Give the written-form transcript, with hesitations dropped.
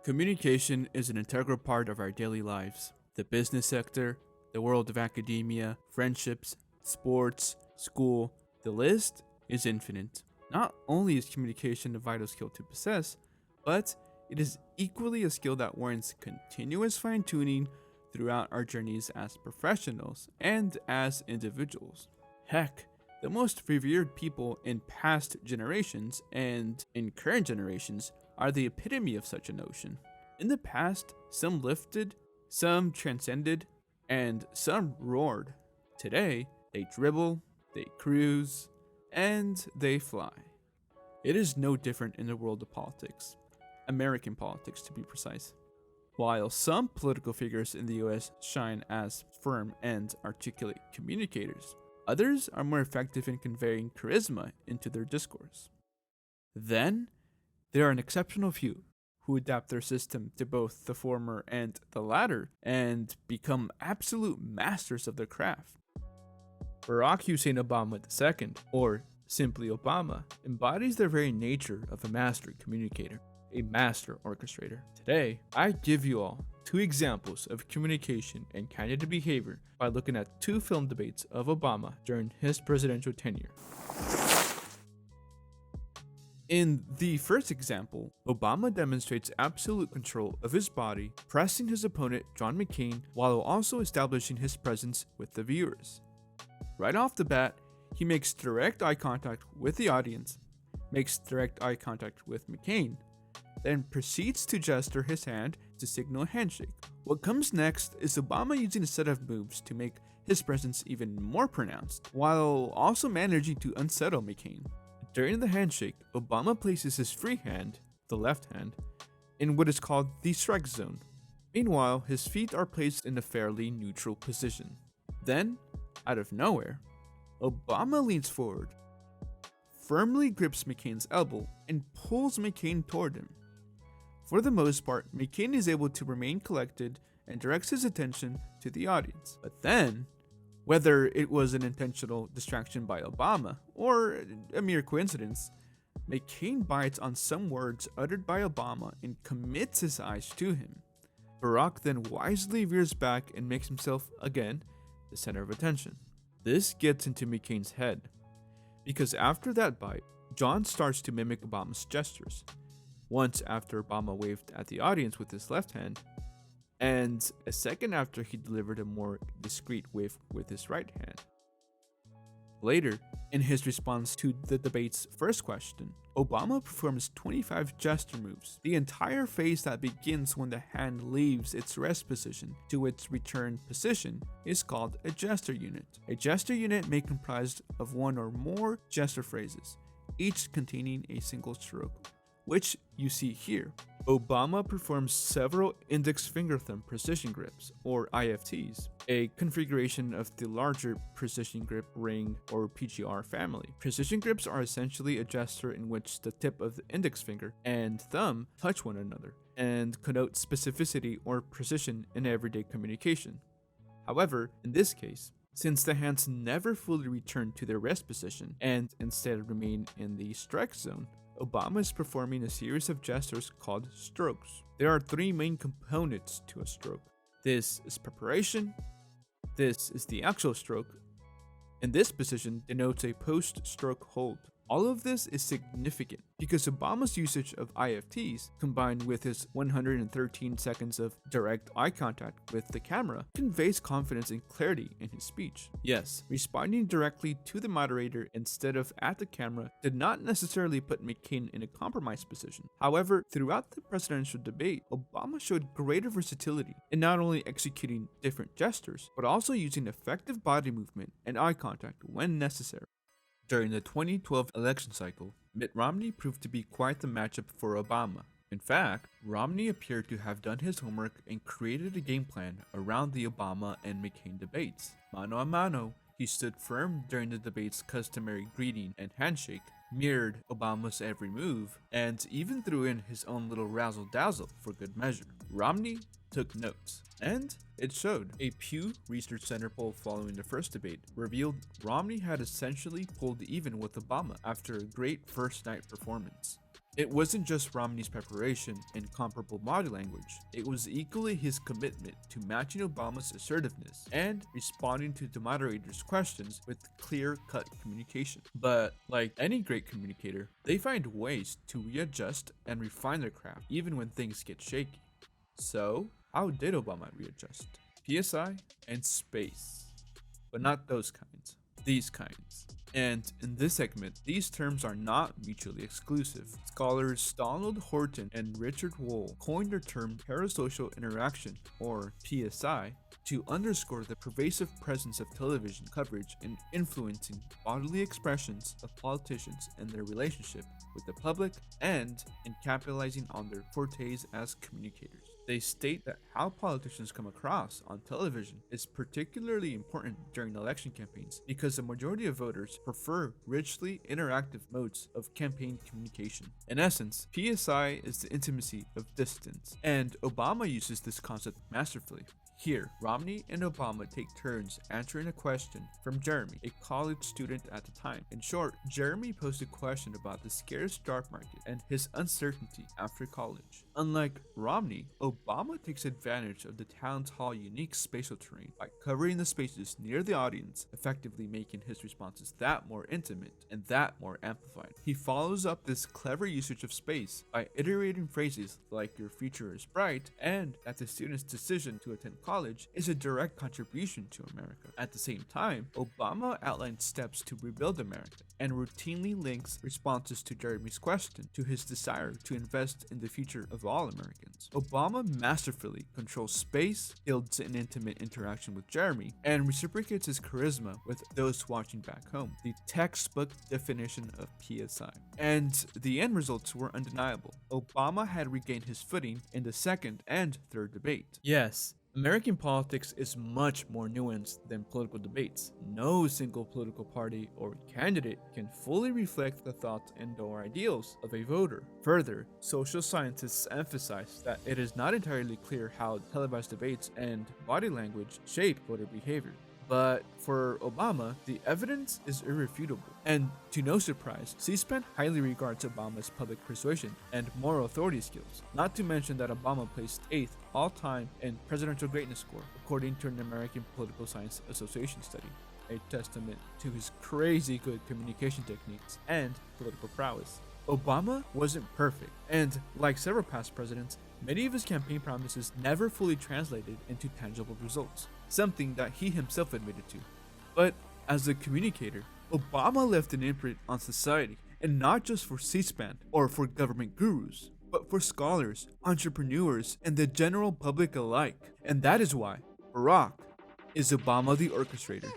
Communication is an integral part of our daily lives. The business sector, the world of academia, friendships, sports, school, the list is infinite. Not only is communication a vital skill to possess, but it is equally a skill that warrants continuous fine tuning throughout our journeys as professionals and as individuals. Heck, the most revered people in past generations and in current generations are the epitome of such a notion. In the past, some lifted, some transcended, and some roared. Today, they dribble, they cruise, and they fly. It is no different in the world of politics, American politics to be precise. While some political figures in the US shine as firm and articulate communicators, others are more effective in conveying charisma into their discourse. Then, there are an exceptional few who adapt their system to both the former and the latter and become absolute masters of their craft. Barack Hussein Obama II, or simply Obama, embodies the very nature of a master communicator, a master orchestrator. Today, I give you all two examples of communication and candidate behavior by looking at two film debates of Obama during his presidential tenure. In the first example, Obama demonstrates absolute control of his body, pressing his opponent John McCain while also establishing his presence with the viewers. Right off the bat, he makes direct eye contact with the audience, makes direct eye contact with McCain, then proceeds to gesture his hand to signal a handshake. What comes next is Obama using a set of moves to make his presence even more pronounced, while also managing to unsettle McCain. During the handshake, Obama places his free hand, the left hand, in what is called the strike zone. Meanwhile, his feet are placed in a fairly neutral position. Then, out of nowhere, Obama leans forward, firmly grips McCain's elbow, and pulls McCain toward him. For the most part, McCain is able to remain collected and directs his attention to the audience. But then, whether it was an intentional distraction by Obama or a mere coincidence, McCain bites on some words uttered by Obama and commits his eyes to him. Barack then wisely veers back and makes himself, again, the center of attention. This gets into McCain's head, because after that bite, John starts to mimic Obama's gestures. Once after Obama waved at the audience with his left hand, and a second after he delivered a more discreet wave with his right hand. Later, in his response to the debate's first question, Obama performs 25 gesture moves. The entire phase that begins when the hand leaves its rest position to its return position is called a gesture unit. A gesture unit may comprise of one or more gesture phrases, each containing a single stroke, which you see here. Obama performs several index finger thumb precision grips, or IFTs, a configuration of the larger precision grip ring or PGR family. Precision grips are essentially a gesture in which the tip of the index finger and thumb touch one another and connote specificity or precision in everyday communication. However, in this case, since the hands never fully return to their rest position and instead remain in the strike zone, Obama is performing a series of gestures called strokes. There are three main components to a stroke. This is preparation, this is the actual stroke, and this position denotes a post-stroke hold. All of this is significant because Obama's usage of IFTs, combined with his 113 seconds of direct eye contact with the camera, conveys confidence and clarity in his speech. Yes, responding directly to the moderator instead of at the camera did not necessarily put McCain in a compromised position. However, throughout the presidential debate, Obama showed greater versatility in not only executing different gestures, but also using effective body movement and eye contact when necessary. During the 2012 election cycle, Mitt Romney proved to be quite the matchup for Obama. In fact, Romney appeared to have done his homework and created a game plan around the Obama and McCain debates. Mano a mano, he stood firm during the debate's customary greeting and handshake, mirrored Obama's every move, and even threw in his own little razzle-dazzle for good measure. Romney took notes, and it showed. A Pew Research Center poll following the first debate revealed Romney had essentially pulled even with Obama after a great first night performance. It wasn't just Romney's preparation and comparable body language, it was equally his commitment to matching Obama's assertiveness and responding to the moderator's questions with clear-cut communication. But like any great communicator, they find ways to readjust and refine their craft even when things get shaky. So, how did Obama readjust? PSI and space. But not those kinds. These kinds. And in this segment, these terms are not mutually exclusive. Scholars Donald Horton and Richard Wohl coined the term parasocial interaction, or PSI, to underscore the pervasive presence of television coverage in influencing bodily expressions of politicians and their relationship with the public and in capitalizing on their fortes as communicators. They state that how politicians come across on television is particularly important during election campaigns because the majority of voters prefer richly interactive modes of campaign communication. In essence, PSI is the intimacy of distance, and Obama uses this concept masterfully. Here, Romney and Obama take turns answering a question from Jeremy, a college student at the time. In short, Jeremy posed a question about the scarce job market and his uncertainty after college. Unlike Romney, Obama takes advantage of the town hall's unique spatial terrain by covering the spaces near the audience, effectively making his responses that more intimate and that more amplified. He follows up this clever usage of space by iterating phrases like "your future is bright" and that the student's decision to attend college is a direct contribution to America. At the same time, Obama outlines steps to rebuild America and routinely links responses to Jeremy's question to his desire to invest in the future of all Americans. Obama masterfully controls space, builds an intimate interaction with Jeremy, and reciprocates his charisma with those watching back home, the textbook definition of PSI. And the end results were undeniable. Obama had regained his footing in the second and third debate. Yes, American politics is much more nuanced than political debates. No single political party or candidate can fully reflect the thoughts and/or ideals of a voter. Further, social scientists emphasize that it is not entirely clear how televised debates and body language shape voter behavior. But for Obama, the evidence is irrefutable. And to no surprise, C-SPAN highly regards Obama's public persuasion and moral authority skills, not to mention that Obama placed 8th all-time in presidential greatness score, according to an American Political Science Association study, a testament to his crazy good communication techniques and political prowess. Obama wasn't perfect, and like several past presidents, many of his campaign promises never fully translated into tangible results, something that he himself admitted to. But as a communicator, Obama left an imprint on society, and not just for C-SPAN or for government gurus, but for scholars, entrepreneurs, and the general public alike. And that is why Barack is Obama the orchestrator.